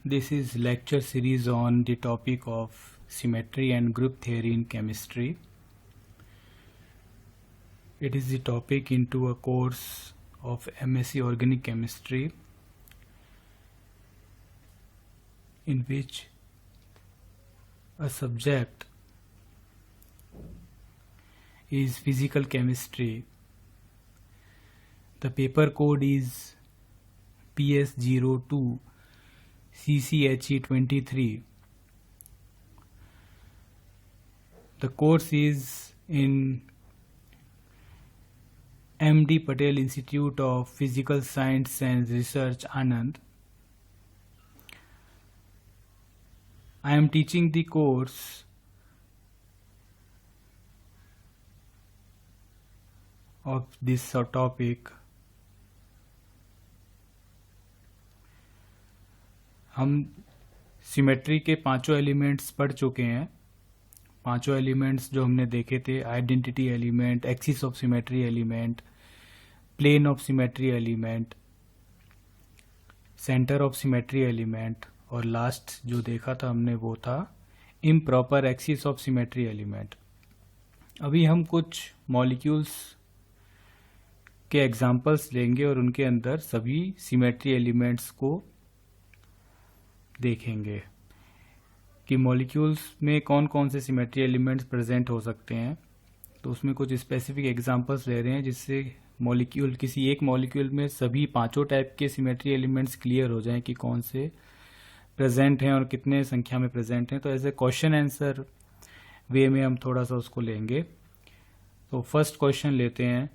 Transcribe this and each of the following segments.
This is lecture series on the topic of symmetry and group theory in chemistry. It is the topic into a course of MSc Organic Chemistry, in which a subject is physical chemistry. The paper code is PS02 CCHE23. The course is in MD Patel Institute of Physical Science and Research, Anand. I am teaching the course of this topic. हम symmetry के पांचों elements पढ़ चुके हैं। पांचों elements जो हमने देखे थे, identity element, axis of symmetry element, plane of symmetry element, centre of symmetry element, और लास्ट जो देखा था हमने वो था improper axis of symmetry element. अभी हम कुछ मॉलिक्यूल्स के एग्जांपल्स लेंगे और उनके अंदर सभी सिमेट्री एलिमेंट्स को देखेंगे कि मॉलिक्यूल्स में कौन कौन से सिमेट्री एलिमेंट्स प्रेजेंट हो सकते हैं। तो उसमें कुछ स्पेसिफिक एग्जांपल्स ले रहे हैं जिससे मॉलिक्यूल, किसी एक मॉलिक्यूल में सभी पांचों टाइप के सिमेट्री एलिमेंट्स क्लियर हो जाएं कि कौन से प्रेजेंट हैं और कितने संख्या में प्रेजेंट हैं। तो एज ए क्वेश्चन आंसर वे में हम थोड़ा सा उसको लेंगे। तो फर्स्ट क्वेश्चन लेते हैं।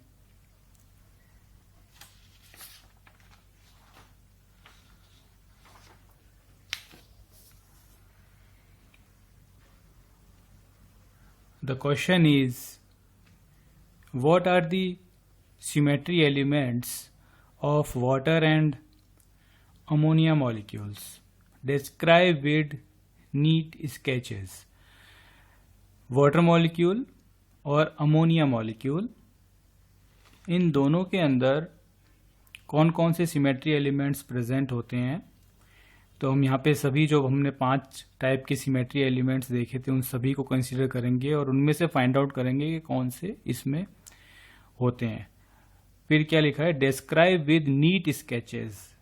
The question is, what are the symmetry elements of water and ammonia molecules? Describe with neat sketches. Water molecule और अमोनिया मॉलिक्यूल, इन दोनों के अंदर कौन कौन से सिमेट्री एलिमेंट्स प्रेजेंट होते हैं। तो हम यहाँ पे सभी जो हमने 5 टाइप के सिमेट्री एलिमेंट्स देखे थे उन सभी को कंसीडर करेंगे और उनमें से फाइंड आउट करेंगे कि कौन से इसमें होते हैं। फिर क्या लिखा है, describe with neat sketches.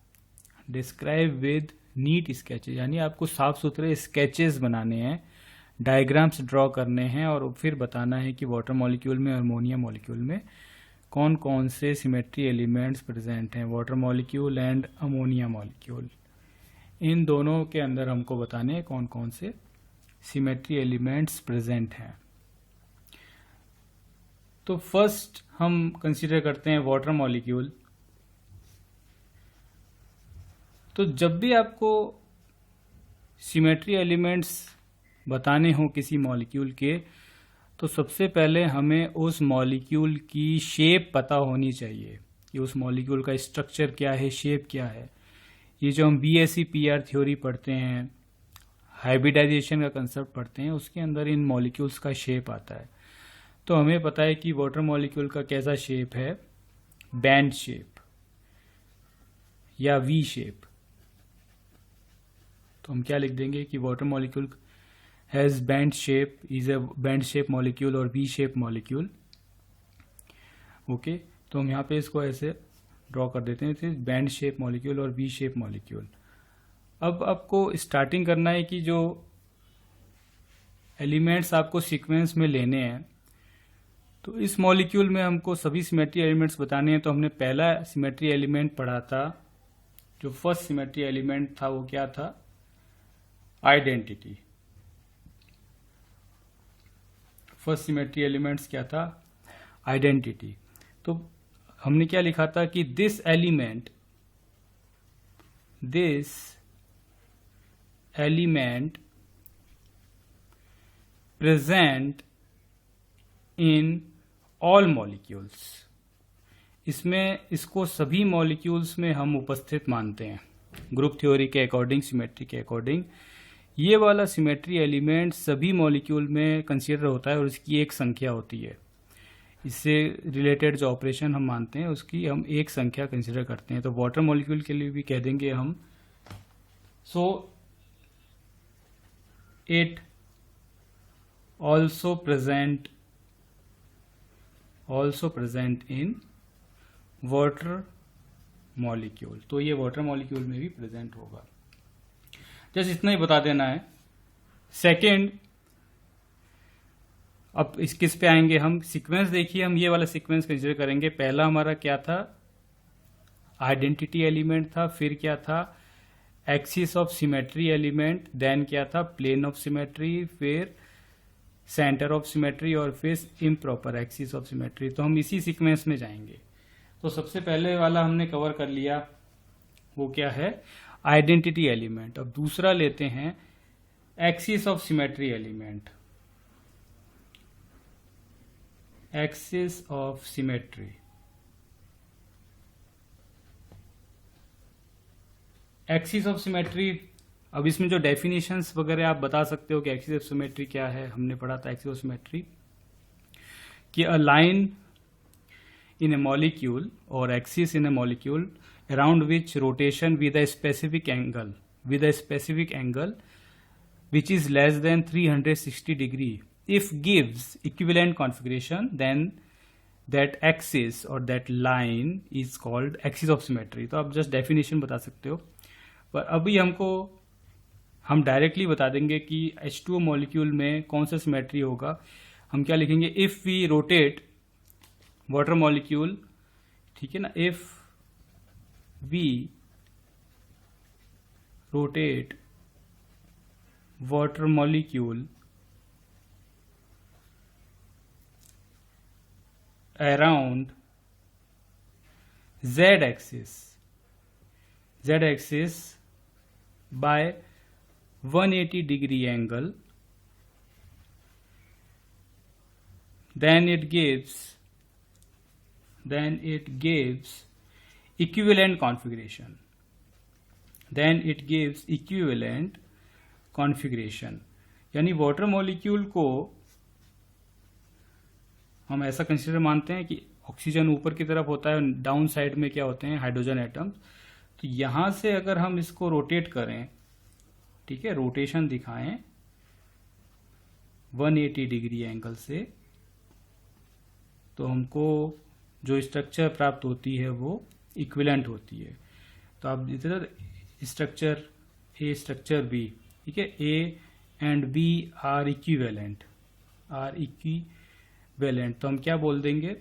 Describe with neat sketches यानी आपको साफ सुथरे स्केचेस बनाने हैं, डायग्राम्स ड्रॉ करने हैं और फिर बताना है कि वाटर मॉलिक्यूल में और अमोनिया मॉलिक्यूल में कौन कौन से सिमेट्री एलिमेंट्स प्रेजेंट हैं। Water molecule and ammonia molecule, इन दोनों के अंदर हमको बताने हैं कौन कौन से सिमेट्री एलिमेंट्स प्रेजेंट हैं। तो फर्स्ट हम कंसीडर करते हैं वाटर मॉलिक्यूल। तो जब भी आपको सिमेट्री एलिमेंट्स बताने हो किसी मॉलिक्यूल के, तो सबसे पहले हमें उस मॉलिक्यूल की शेप पता होनी चाहिए कि उस मॉलिक्यूल का स्ट्रक्चर क्या है, शेप क्या है। ये जो हम BSc PR थ्योरी पढ़ते हैं, हाइब्रिडाइजेशन का कंसेप्ट पढ़ते हैं, उसके अंदर इन मॉलिक्यूल्स का शेप आता है। तो हमें पता है कि वाटर मॉलिक्यूल का कैसा शेप है, बैंड शेप या V शेप। तो हम क्या लिख देंगे कि water molecule has banned shape, is a band shape molecule और V शेप मॉलिक्यूल। ओके, तो हम यहाँ पे इसको ऐसे ड्रॉ कर देते हैं, बैंड शेप मॉलिक्यूल और V शेप मॉलिक्यूल। अब आपको स्टार्टिंग करना है कि जो एलिमेंट्स आपको सीक्वेंस में लेने हैं, तो इस मॉलिक्यूल में हमको सभी सिमेट्री एलिमेंट्स बताने हैं। तो हमने पहला सिमेट्री एलिमेंट पढ़ा था, जो फर्स्ट सिमेट्री एलिमेंट था वो क्या था, आइडेंटिटी। फर्स्ट सिमेट्री एलिमेंट्स क्या था, आइडेंटिटी। तो हमने क्या लिखा था कि this element present in all molecules. इसमें इसको सभी मॉलिक्यूल्स में हम उपस्थित मानते हैं ग्रुप थ्योरी के अकॉर्डिंग, सिमेट्री के अकॉर्डिंग। ये वाला सिमेट्री एलिमेंट सभी मॉलिक्यूल में कंसीडर होता है और इसकी एक संख्या होती है। इससे रिलेटेड जो ऑपरेशन हम मानते हैं उसकी हम एक संख्या कंसिडर करते हैं। तो वाटर मॉलिक्यूल के लिए भी कह देंगे हम। सो it also present in water molecule। तो ये वाटर मॉलिक्यूल में भी प्रेजेंट होगा। जस्ट इतना ही बता देना है। सेकेंड, अब इस किस पे आएंगे हम, सीक्वेंस देखिए, हम ये वाला सीक्वेंस कंसिडर करेंगे। पहला हमारा क्या था, आइडेंटिटी एलिमेंट था, फिर क्या था, axis of symmetry element, then क्या था, प्लेन ऑफ सिमेट्री, फिर सेंटर ऑफ सिमेट्री, और फिर इम्प्रॉपर एक्सिस ऑफ सिमेट्री। तो हम इसी सीक्वेंस में जाएंगे। तो सबसे पहले वाला हमने कवर कर लिया, वो क्या है, आइडेंटिटी एलिमेंट। अब दूसरा लेते हैं axis of symmetry element, axis of symmetry. Axis of symmetry, अब इसमें जो डेफिनेशंस वगैरह आप बता सकते हो कि एक्सिस ऑफ सिमेट्री क्या है। हमने पढ़ा था एक्सिस ऑफ सिमेट्री कि a line in a molecule or axis in a molecule around which rotation with a specific angle which is less than 360 degree if gives equivalent configuration, then that axis or that line is called axis of symmetry। तो आप just definition बता सकते हो, पर अभी हम directly बता देंगे कि H2O मॉलिक्यूल में कौन सा सिमेट्री होगा। हम क्या लिखेंगे, if we rotate water molecule, ठीक है ना, if we rotate water molecule around z axis by 180 degree angle, then it gives equivalent configuration। यानी वाटर मॉलिक्यूल को हम ऐसा कंसीडर मानते हैं कि ऑक्सीजन ऊपर की तरफ होता है, डाउन साइड में क्या होते हैं, हाइड्रोजन एटम्स। तो यहां से अगर हम इसको रोटेट करें, ठीक है, रोटेशन दिखाएं 180 डिग्री एंगल से, तो हमको जो स्ट्रक्चर प्राप्त होती है वो इक्विवेलेंट होती है। तो आप इधर स्ट्रक्चर ए, स्ट्रक्चर बी, ठीक है, A and B are equivalent. तो हम क्या बोल देंगे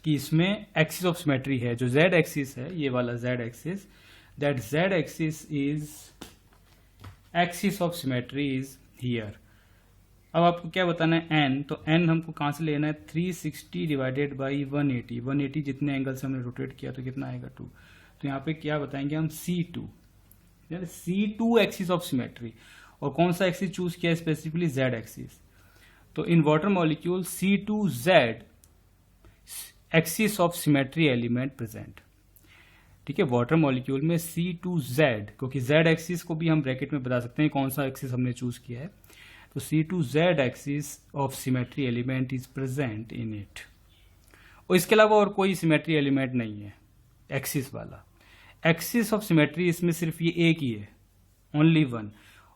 कि इसमें एक्सिस ऑफ सिमेट्री है, जो जेड एक्सिस है, ये वाला Z axis, that Z axis is axis of symmetry is here. अब आपको क्या बताना है, एन। तो एन हमको कहां से लेना है, 360 डिवाइडेड बाई 180। 180 जितने एंगल से हमने रोटेट किया तो कितना आएगा, 2। तो यहाँ पे क्या बताएंगे हम, C2, C2 axis of symmetry. और कौन सा एक्सिस चूज किया स्पेसिफिकली, जेड एक्सिस। तो in water molecule C2Z axis of symmetry element present, ठीक है, वाटर मॉलिक्यूल में C2Z, क्योंकि Z एक्सिस को भी हम ब्रैकेट में बता सकते हैं कौन सा एक्सिस हमने चूज किया है। तो C2Z axis of symmetry element is present in it. और इसके अलावा और कोई सिमेट्री एलिमेंट नहीं है एक्सिस वाला। एक्सिस ऑफ सिमेट्री इसमें सिर्फ ये एक ही है, ओनली वन।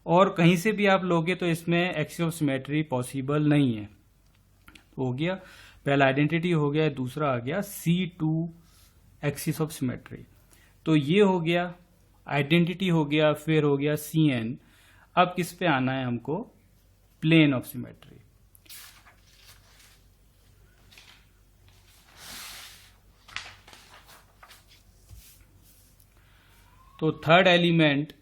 और कहीं से भी आप लोगे तो इसमें एक्सिस ऑफ सिमेट्री पॉसिबल नहीं है। तो हो गया पहला आइडेंटिटी हो गया, दूसरा आ गया C2 एक्सिस ऑफ सिमेट्री। तो ये हो गया आइडेंटिटी हो गया, फिर हो गया CN। अब किस पे आना है हमको, प्लेन ऑफ सिमेट्री। तो थर्ड एलिमेंट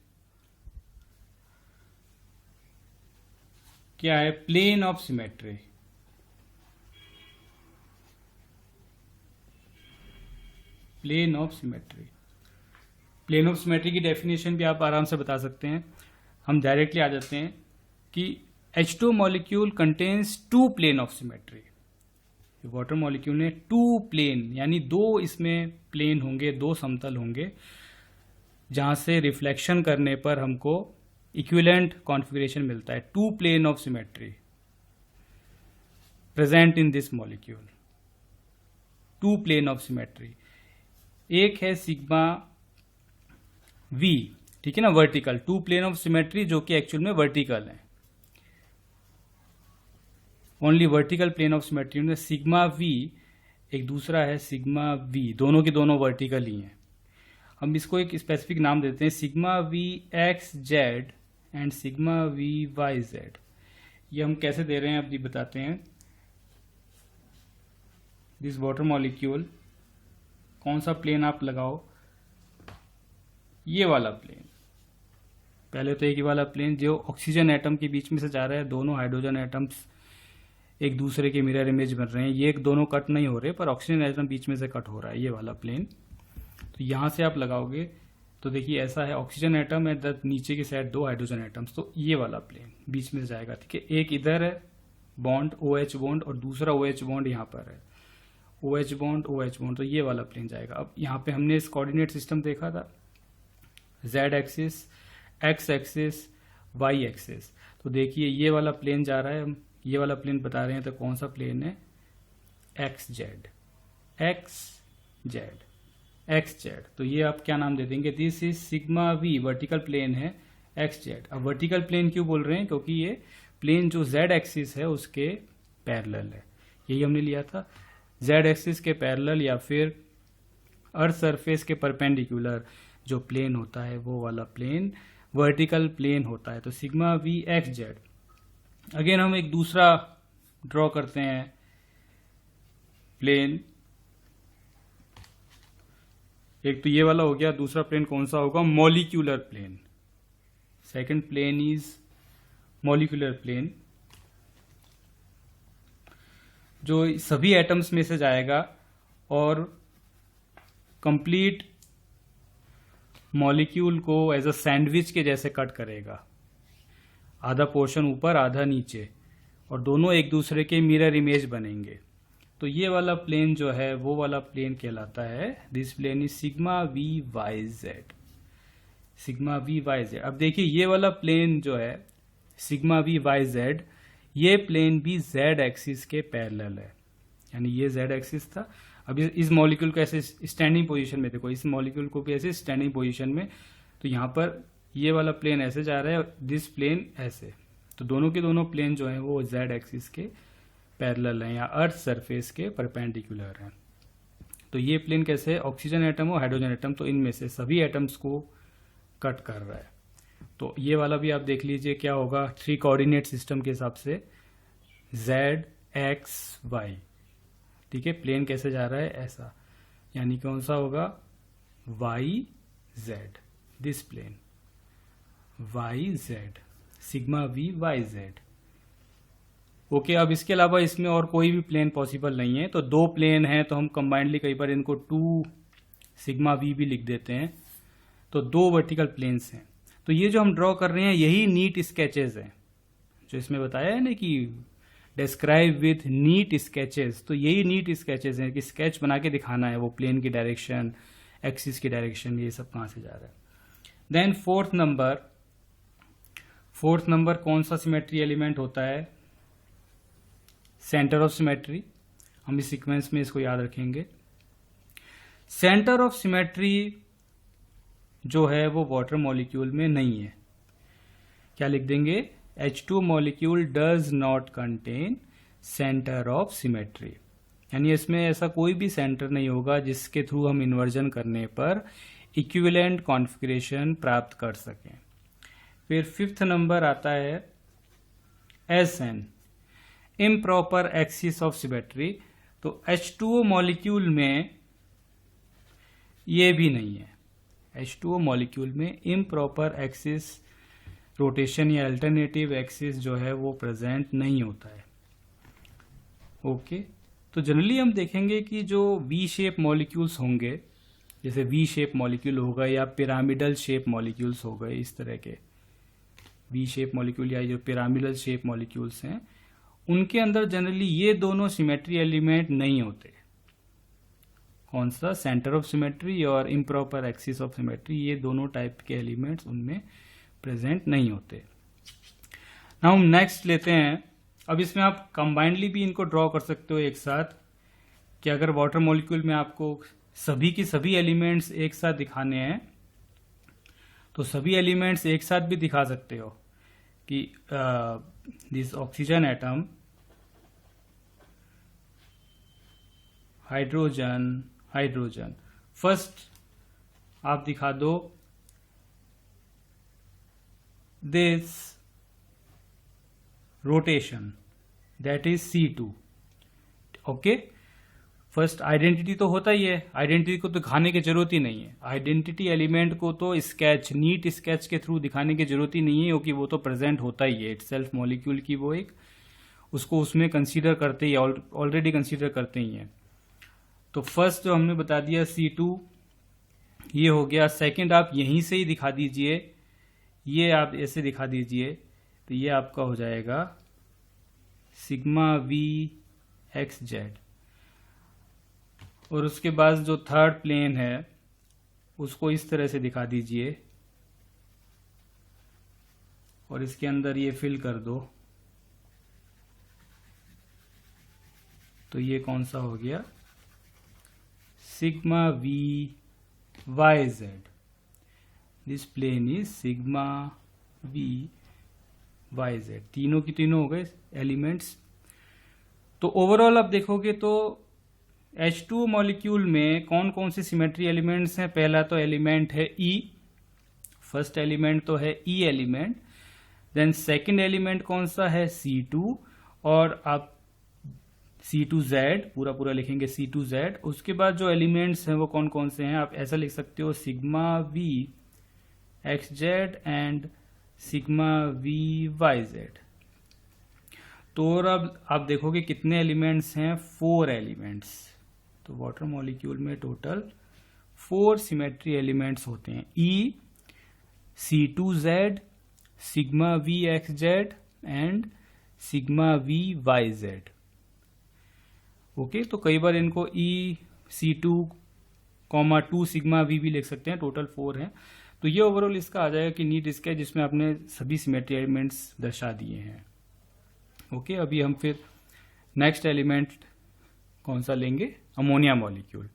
क्या है, plane of symmetry. Plane of symmetry, plane of symmetry की डेफिनेशन भी आप आराम से बता सकते हैं। हम डायरेक्टली आ जाते हैं कि H2 molecule contains 2 plane of symmetry. Water molecule ने 2 प्लेन, यानी 2 इसमें प्लेन होंगे, 2 समतल होंगे, जहां से रिफ्लेक्शन करने पर हमको इक्विवेलेंट कॉन्फ़िगरेशन मिलता है। 2 plane of symmetry present in this molecule, 2 plane of symmetry. एक है सिग्मा V, ठीक है ना, वर्टिकल, 2 प्लेन ऑफ सिमेट्री जो कि एक्चुअल में वर्टिकल है, only vertical plane of symmetry, sigma v एक दूसरा है सिग्मा वी, दोनों के दोनों वर्टिकल ही हैं। हम इसको एक स्पेसिफिक नाम देते हैं sigma v x z and sigma v y z. ये हम कैसे दे रहे हैं अब ये बताते हैं। दिस वाटर मॉलिक्यूल, कौन सा प्लेन आप लगाओ, ये वाला प्लेन, पहले तो एक ही वाला प्लेन जो ऑक्सीजन एटम के बीच में से जा रहा है, दोनों हाइड्रोजन एटम्स एक दूसरे के मिरर इमेज बन रहे हैं, ये दोनों कट नहीं हो रहे पर ऑक्सीजन एटम बीच में से कट हो रहा है, ये वाला प्लेन। तो यहां से आप लगाओगे तो देखिए ऐसा है, ऑक्सीजन एटम है, नीचे की साइड दो हाइड्रोजन एटम्स, तो ये वाला प्लेन बीच में से जाएगा, ठीक है। एक इधर है बॉन्ड OH बॉन्ड और दूसरा OH बॉन्ड यहाँ पर है, OH बॉन्ड OH बॉन्ड, तो ये वाला प्लेन जाएगा। अब यहाँ पे हमने इस कोऑर्डिनेट सिस्टम देखा था, Z axis, X axis, Y axis, तो देखिए ये वाला प्लेन जा रहा है, हम ये वाला प्लेन बता रहे हैं, तो कौन सा प्लेन है, XZ। तो ये आप क्या नाम दे देंगे, this is sigma v, vertical plane है XZ। अब वर्टिकल प्लेन क्यों बोल रहे हैं, क्योंकि ये प्लेन जो Z एक्सिस है उसके पैरेलल है, यही हमने लिया था, Z एक्सिस के पैरेलल या फिर अर्थ सरफेस के परपेंडिकुलर जो प्लेन होता है वो वाला प्लेन वर्टिकल प्लेन होता है। तो सिग्मा वी XZ। अगेन हम एक दूसरा ड्रॉ करते हैं प्लेन, एक तो ये वाला हो गया, दूसरा प्लेन कौन सा होगा, molecular plane. Second plane is molecular plane, जो सभी एटम्स में से जाएगा और कंप्लीट मॉलिक्यूल को एज अ सैंडविच के जैसे कट करेगा, आधा पोर्शन ऊपर आधा नीचे, और दोनों एक दूसरे के मिरर इमेज बनेंगे। तो ये वाला प्लेन जो है वो वाला प्लेन कहलाता है, this plane is sigma v y z, sigma v y z. अब देखिए ये वाला प्लेन जो है सिग्मा वी वाई जेड, ये प्लेन भी जेड एक्सिस के पैरेलल है, यानी ये जेड एक्सिस था। अब इस मॉलिक्यूल को ऐसे स्टैंडिंग पोजीशन में देखो, इस मॉलिक्यूल को भी ऐसे स्टैंडिंग पोजीशन में, तो यहाँ पर ये वाला प्लेन ऐसे जा रहा है और दिस प्लेन ऐसे, तो दोनों के दोनों प्लेन जो है वो जेड एक्सिस के पैरेलल है या अर्थ सरफेस के परपेंडिकुलर है। तो ये प्लेन कैसे है, ऑक्सीजन एटम और हाइड्रोजन एटम, तो इनमें से सभी एटम्स को कट कर रहा है। तो ये वाला भी आप देख लीजिए क्या होगा, 3 कोऑर्डिनेट सिस्टम के हिसाब से Z X Y, ठीक है। प्लेन कैसे जा रहा है, ऐसा, यानी कौन सा होगा, Y Z, this plane Y Z, sigma v y z. Okay, अब इसके अलावा इसमें और कोई भी प्लेन पॉसिबल नहीं है, तो 2 प्लेन हैं तो हम कंबाइंडली कई बार इनको 2 सिग्मा वी भी लिख देते हैं, तो 2 वर्टिकल प्लेन्स हैं। तो ये जो हम ड्रॉ कर रहे हैं यही नीट स्केचेस हैं, जो इसमें बताया है ना कि डिस्क्राइब विथ नीट स्केचेस, तो यही नीट स्केचेस हैं कि स्केच बना के दिखाना है वो प्लेन की डायरेक्शन, एक्सिस की डायरेक्शन, ये सब कहाँ से जा रहा है। देन फोर्थ नंबर कौन सा सिमेट्री एलिमेंट होता है, सेंटर ऑफ सिमेट्री। हम इस सीक्वेंस में इसको याद रखेंगे। सेंटर ऑफ सिमेट्री जो है वो वाटर मॉलिक्यूल में नहीं है, क्या लिख देंगे, H2 molecule does not contain centre of symmetry, यानी इसमें ऐसा कोई भी सेंटर नहीं होगा जिसके थ्रू हम इन्वर्जन करने पर इक्विवेलेंट कॉन्फ़िगरेशन प्राप्त कर सकें। फिर 5th नंबर आता है SN, improper axis of symmetry. तो H2O मॉलिक्यूल में ये भी नहीं है, H2O मॉलिक्यूल में इम्प्रॉपर एक्सिस रोटेशन या अल्टरनेटिव एक्सिस जो है वो प्रेजेंट नहीं होता है। ओके, तो जनरली हम देखेंगे कि जो वी शेप मॉलिक्यूल्स होंगे, जैसे वी शेप मॉलिक्यूल होगा या पिरामिडल शेप मॉलिक्यूल्स हो गए, इस तरह के वी शेप मॉलिक्यूल या जो पिरामिडल शेप मॉलिक्यूल्स हैं, उनके अंदर जनरली ये दोनों सिमेट्री एलिमेंट नहीं होते। कौन सा, सेंटर ऑफ सिमेट्री और इम्प्रॉपर एक्सिस ऑफ सिमेट्री, ये दोनों टाइप के एलिमेंट्स उनमें प्रेजेंट नहीं होते। नाउ हम नेक्स्ट लेते हैं। अब इसमें आप कंबाइंडली भी इनको ड्रॉ कर सकते हो एक साथ, कि अगर वाटर मॉलिक्यूल में आपको सभी की सभी एलिमेंट्स एक साथ दिखाने हैं तो सभी एलिमेंट्स एक साथ भी दिखा सकते हो कि this oxygen atom hydrogen hydrogen. First आप दिखा दो this rotation that is C2। Okay, first identity तो होता ही है, आइडेंटिटी को तो दिखाने की जरूरत ही नहीं है। आइडेंटिटी एलिमेंट को तो स्केच, नीट स्केच के थ्रू दिखाने की जरूरत ही नहीं है, क्योंकि वो तो प्रेजेंट होता ही है इटसेल्फ मॉलिक्यूल की, वो एक उसको उसमें कंसीडर करते ही, ऑलरेडी कंसीडर करते ही हैं। तो फर्स्ट जो हमने बता दिया C2 ये हो गया। सेकंड आप यहीं से ही दिखा दीजिए, ये आप ऐसे दिखा दीजिए, तो ये आपका हो जाएगा सिग्मा VXZ। और उसके बाद जो थर्ड प्लेन है उसको इस तरह से दिखा दीजिए और इसके अंदर ये फिल कर दो, तो ये कौन सा हो गया, sigma VYZ। This plane is sigma VYZ। तीनों की तीनों हो गए एलिमेंट्स। तो ओवरऑल आप देखोगे तो H2 मॉलिक्यूल में कौन कौन से सिमेट्री एलिमेंट्स हैं। पहला तो एलिमेंट है E, फर्स्ट एलिमेंट तो है E element. Then second element कौन सा है, C2, और आप C2Z पूरा पूरा लिखेंगे C2Z। उसके बाद जो एलिमेंट्स हैं वो कौन कौन से हैं, आप ऐसा लिख सकते हो sigma VXZ and sigma VYZ। तो और अब आप देखोगे कितने एलिमेंट्स हैं, 4 एलिमेंट्स। तो वाटर मॉलिक्यूल में टोटल 4 सिमेट्री एलिमेंट्स होते हैं, E, C2Z, sigma VXZ and sigma VYZ। Okay, तो कई बार इनको EC2, 2 सिग्मा V भी लिख सकते हैं, टोटल 4 हैं। तो ये ओवरऑल इसका आ जाएगा कि नीट स्केच जिसमें आपने सभी सिमेट्री एलिमेंट्स दर्शा दिए हैं। ओके, अभी हम फिर नेक्स्ट एलिमेंट कौन सा लेंगे, अमोनिया मॉलिक्यूल।